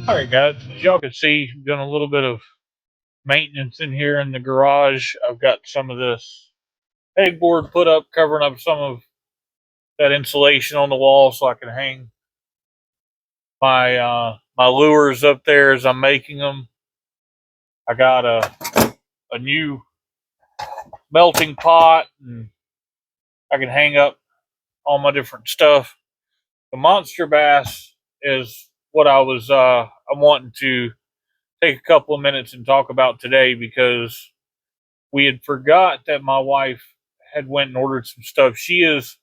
Alright guys, as y'all can see, I'm doing a little bit of maintenance in here in the garage. I've got some of this pegboard put up, covering up some of that insulation on the wall so I can hang my lures up there as I'm making them. I got a new melting pot, and I can hang up all my different stuff. The monster bass is what I'm wanting to take a couple of minutes and talk about today, because we had forgot that my wife had went and ordered some stuff. She is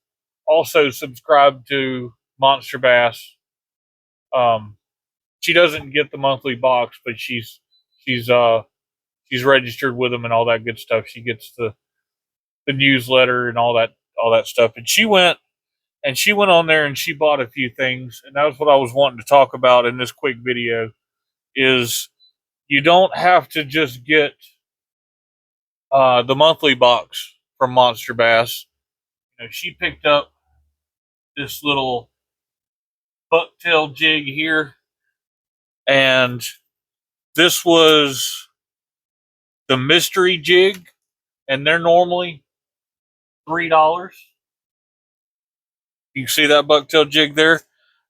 also subscribed to Monsterbass. Um, she doesn't get the monthly box, but she's she's registered with them and all that good stuff. She gets the newsletter and all that stuff. And she went on there and she bought a few things, and that was what I was wanting to talk about in this quick video. Is you don't have to just get the monthly box from Monster Bass. You know, she picked up this little bucktail jig here, and this was the mystery jig, and they're normally $3. You can see that bucktail jig there,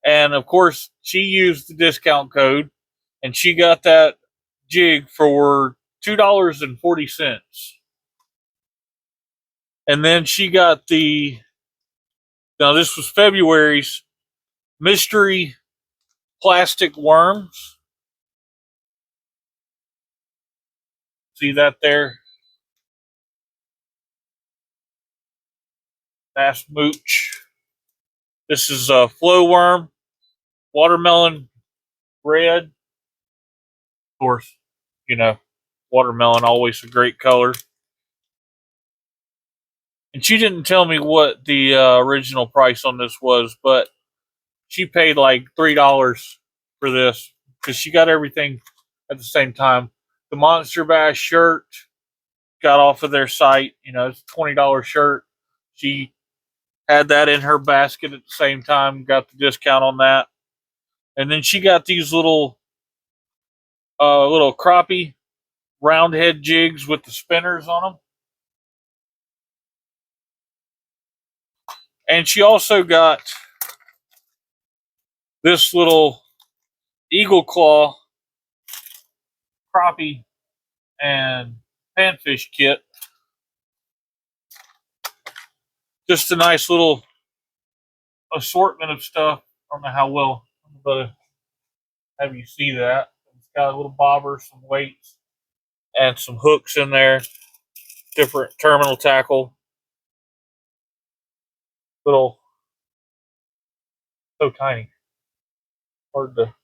and of course she used the discount code, and she got that jig for $2.40. And then she got now this was February's mystery plastic worms. See that there? Bass mooch. This is a flow worm, watermelon red. Of course, you know, watermelon always a great color. And she didn't tell me what the original price on this was, but she paid like $3 for this because she got everything at the same time. The Monster Bass shirt got off of their site. You know, it's a $20 shirt. She had that in her basket at the same time, got the discount on that. And then she got these little crappie round head jigs with the spinners on them. And she also got this little eagle claw crappie and panfish kit. Just a nice little assortment of stuff. I don't know how well I'm going to have you see that. It's got a little bobber, some weights, and some hooks in there. Different terminal tackle. Little, so tiny. Hard to,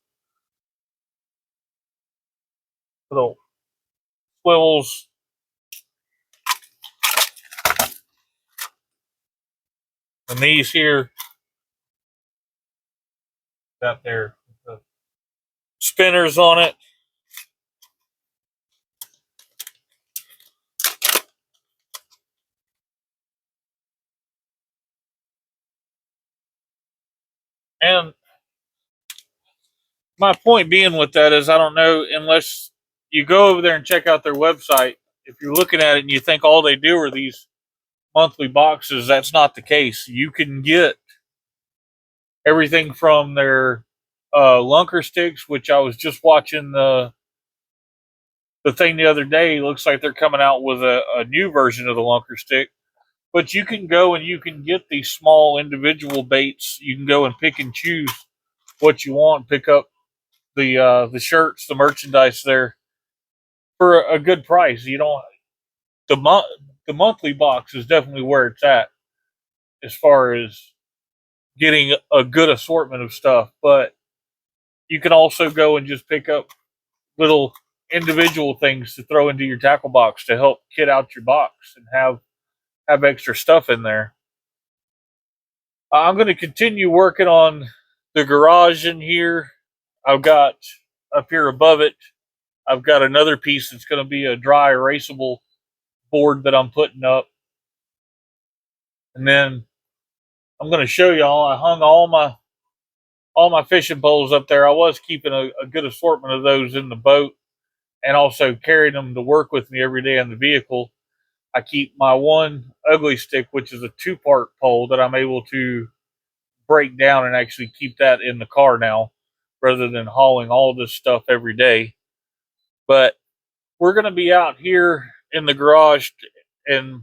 little swivels. And these here, got their spinners on it. And my point being with that is, I don't know, unless you go over there and check out their website, if you're looking at it and you think all they do are these monthly boxes, that's not the case. You can get everything from their lunker sticks, which I was just watching the thing the other day. Looks like they're coming out with a new version of the lunker stick. But you can go and you can get these small individual baits. You can go and pick and choose what you want. Pick up the shirts, the merchandise there for a good price. You don't the monthly box is definitely where it's at as far as getting a good assortment of stuff. But you can also go and just pick up little individual things to throw into your tackle box to help kit out your box and have extra stuff in there. I'm going to continue working on the garage in here. I've got up here above it, I've got another piece that's going to be a dry erasable board that I'm putting up. And then I'm going to show y'all, I hung all my all my fishing poles up there. I was keeping a good assortment of those in the boat and also carrying them to work with me every day in the vehicle. I keep my one ugly stick, which is a 2-part pole that I'm able to break down and actually keep that in the car now rather than hauling all this stuff every day. But we're going to be out here in the garage and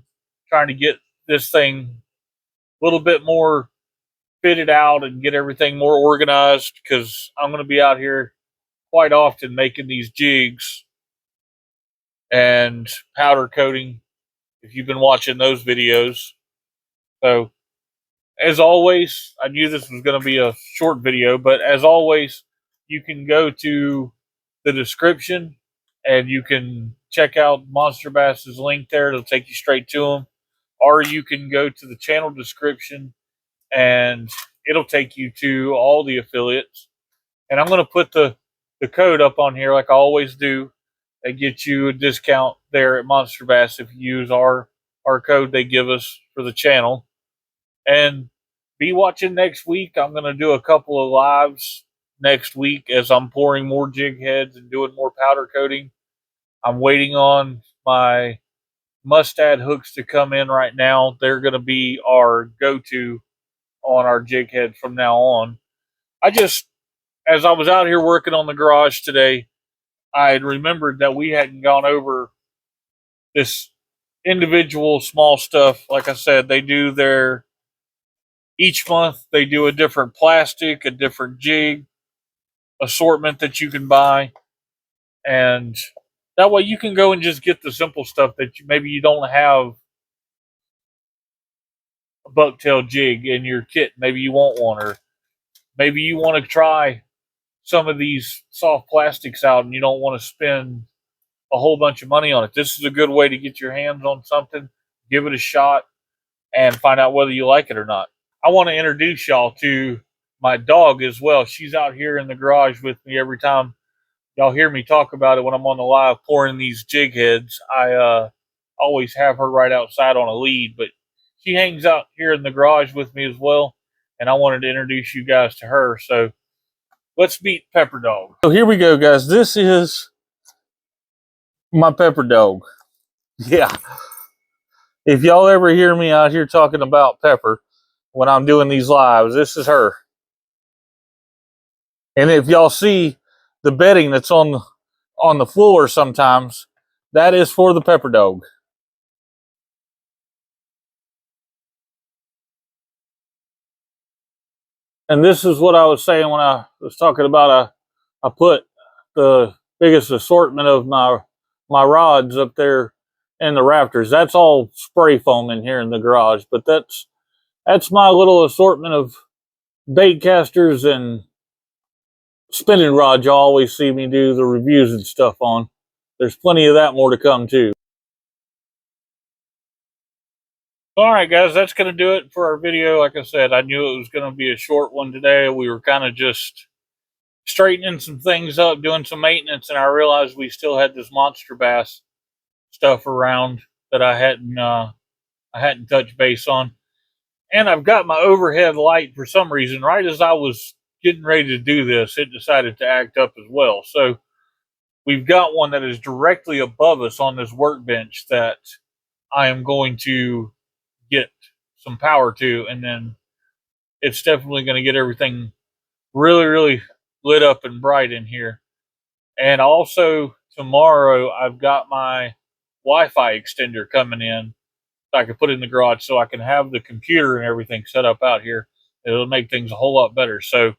trying to get this thing a little bit more fitted out and get everything more organized because I'm going to be out here quite often making these jigs and powder coating if you've been watching those videos. So, as always, I knew this was going to be a short video, but as always, you can go to the description and you can check out Monsterbass's link there. It'll take you straight to them. Or you can go to the channel description and it'll take you to all the affiliates. And I'm going to put the code up on here like I always do and get you a discount there at Monsterbass if you use our code they give us for the channel. And be watching next week. I'm going to do a couple of lives next week as I'm pouring more jig heads and doing more powder coating. I'm waiting on my mustad hooks to come in right now. They're going to be our go-to on our jig head from now on. As I was out here working on the garage today, I had remembered that we hadn't gone over this individual small stuff. Like I said, each month they do a different plastic, a different jig assortment that you can buy. And that way you can go and just get the simple stuff that maybe you don't have a bucktail jig in your kit. Maybe you want one, or maybe you want to try some of these soft plastics out and you don't want to spend a whole bunch of money on it. This is a good way to get your hands on something, give it a shot, and find out whether you like it or not. I want to introduce y'all to my dog as well. She's out here in the garage with me every time y'all hear me talk about it when I'm on the live pouring these jig heads. I always have her right outside on a lead, but she hangs out here in the garage with me as well, and I wanted to introduce you guys to her. So let's meet Pepper Dog. So here we go, guys. This is my Pepper Dog. Yeah. If y'all ever hear me out here talking about Pepper when I'm doing these lives, this is her. And if y'all see the bedding that's on the floor sometimes, that is for the Pepper Dog. And this is what I was saying when I was talking about I put the biggest assortment of my rods up there in the rafters. That's all spray foam in here in the garage, but that's my little assortment of bait casters and spinning rods you always see me do the reviews and stuff on. There's plenty of that more to come too. All right, guys, that's going to do it for our video. Like I said, I knew it was going to be a short one today. We were kind of just straightening some things up, doing some maintenance, and I realized we still had this Monsterbass stuff around that I hadn't touched base on. And I've got my overhead light for some reason. Right as I was getting ready to do this, it decided to act up as well. So we've got one that is directly above us on this workbench that I am going to get some power to, and then it's definitely going to get everything really, really lit up and bright in here. And also tomorrow I've got my Wi-Fi extender coming in I can put it in the garage so I can have the computer and everything set up out here. It'll make things a whole lot better. So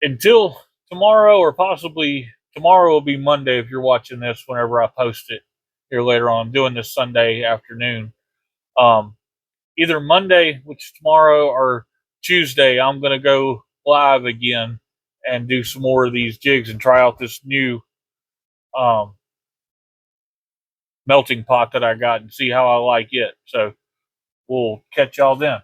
until tomorrow, or possibly tomorrow will be Monday if you're watching this whenever I post it here later on. I'm doing this Sunday afternoon. Either Monday, which is tomorrow, or Tuesday, I'm going to go live again and do some more of these jigs and try out this new melting pot that I got and see how I like it. So we'll catch y'all then.